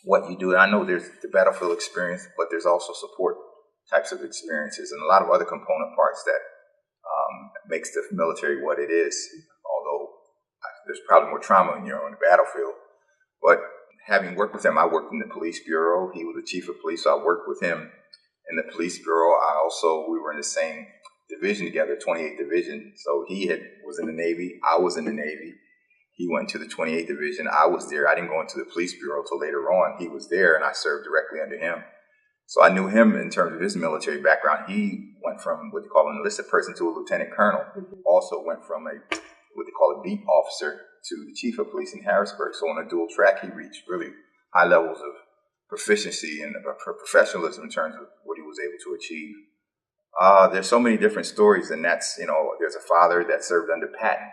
what you do. And I know there's the battlefield experience, but there's also support types of experiences and a lot of other component parts that makes the military what it is, although there's probably more trauma when you're on the battlefield. But having worked with him, I worked in the police bureau. He was the chief of police, so I worked with him in the police bureau. We were in the same division together, 28th Division. So he was in the Navy, I was in the Navy. He went to the 28th Division, I was there. I didn't go into the police bureau until later on. He was there, and I served directly under him. So I knew him in terms of his military background. He went from what they call an enlisted person to a lieutenant colonel. Also went from what they call a beat officer to the chief of police in Harrisburg. So on a dual track, he reached really high levels of proficiency and professionalism in terms of what he was able to achieve. There's so many different stories, and that's, there's a father that served under Patton,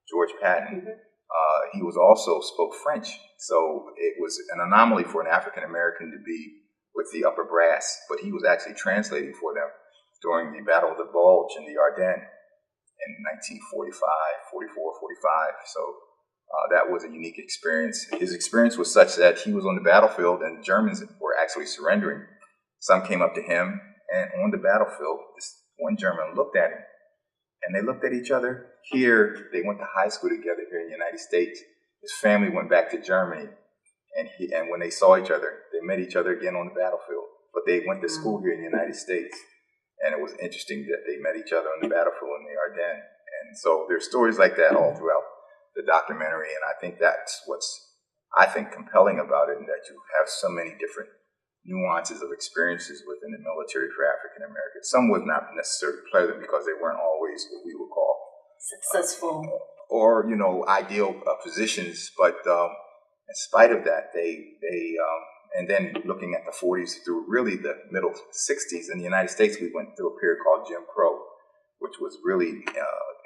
George Patton. Mm-hmm. He was also spoke French, so it was an anomaly for an African American to be with the upper brass, but he was actually translating for them during the Battle of the Bulge in the Ardennes in 1945, 44, 45. So that was a unique experience. His experience was such that he was on the battlefield and Germans were actually surrendering. Some came up to him, and on the battlefield, this one German looked at him, and they looked at each other. Here, they went to high school together here in the United States. His family went back to Germany, and when they saw each other, they met each other again on the battlefield. But they went to school here in the United States, and it was interesting that they met each other on the battlefield in the Ardennes. And so there's stories like that all throughout the documentary, and I think that's what's, compelling about it, and that you have so many different nuances of experiences within the military for African Americans. Some was not necessarily pleasant because they weren't always what we would call successful or ideal positions, but in spite of that, they and then looking at the 40s through really the middle 60s in the United States, we went through a period called Jim Crow, which was really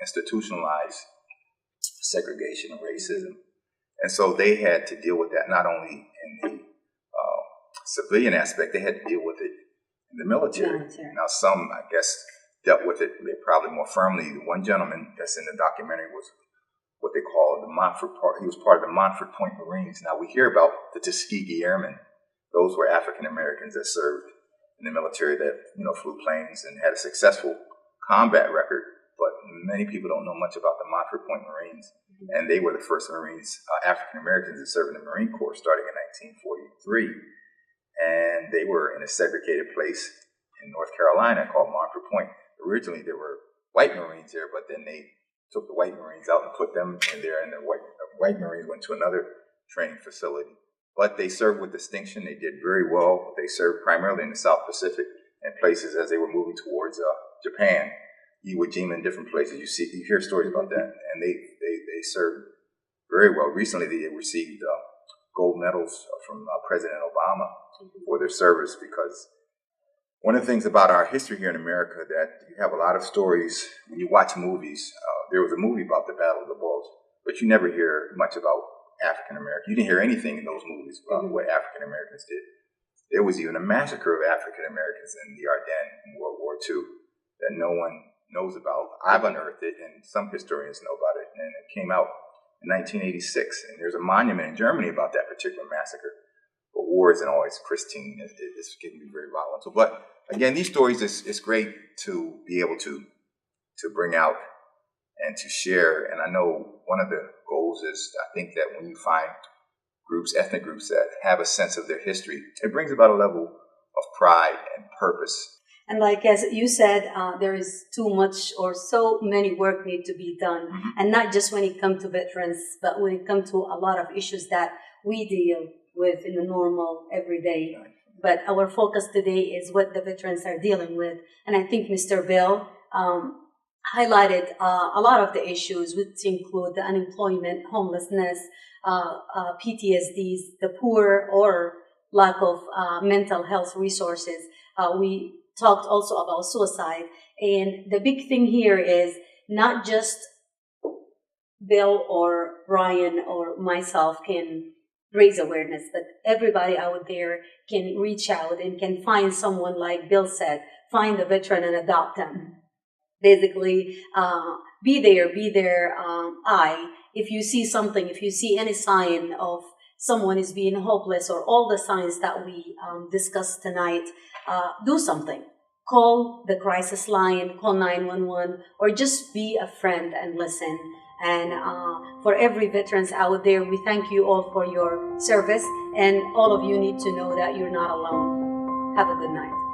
institutionalized segregation and racism. And so they had to deal with that not only in the civilian aspect, they had to deal with it in the military. Now, some, I guess, dealt with it probably more firmly. One gentleman that's in the documentary was what they call the Montford Part. He was part of the Montford Point Marines. Now, we hear about the Tuskegee Airmen. Those were African Americans that served in the military that flew planes and had a successful combat record. But many people don't know much about the Montford Point Marines, and they were the first Marines, African Americans, that served in the Marine Corps starting in 1943. And they were in a segregated place in North Carolina called Montford Point. Originally, there were white Marines there, but then they took the white Marines out and put them in there, and the white Marines went to another training facility. But they served with distinction. They did very well. They served primarily in the South Pacific and places as they were moving towards Japan, Iwo Jima, and different places. You hear stories about that, and they served very well. Recently, they received gold medals from President Obama for their service, because one of the things about our history here in America that you have a lot of stories when you watch movies. There was a movie about the Battle of the Bulge, but you never hear much about African Americans. You didn't hear anything in those movies about what African Americans did. There was even a massacre of African Americans in the Ardennes in World War II that no one knows about. I've unearthed it, and some historians know about it, and it came out in 1986, and there's a monument in Germany about that particular massacre. But war isn't always pristine. It's getting very volatile. But again, these stories, it's great to be able to bring out and to share. And I know one of the goals is, I think that when you find groups, ethnic groups that have a sense of their history, it brings about a level of pride and purpose. And like as you said, there is too much or so many work need to be done. Mm-hmm. And not just when it comes to veterans, but when it comes to a lot of issues that we deal with in the normal everyday. Right. But our focus today is what the veterans are dealing with. And I think Mr. Bill highlighted a lot of the issues, which include the unemployment, homelessness, PTSDs, the poor or lack of mental health resources. We talked also about suicide. And the big thing here is not just Bill or Brian or myself can raise awareness, but everybody out there can reach out and can find someone, like Bill said, find a veteran and adopt them. Basically, be their eye. If you see something, if you see any sign of someone is being hopeless, or all the signs that we discussed tonight, do something. Call the crisis line, call 911, or just be a friend and listen. And for every veterans out there, we thank you all for your service, and all of you need to know that you're not alone. Have a good night.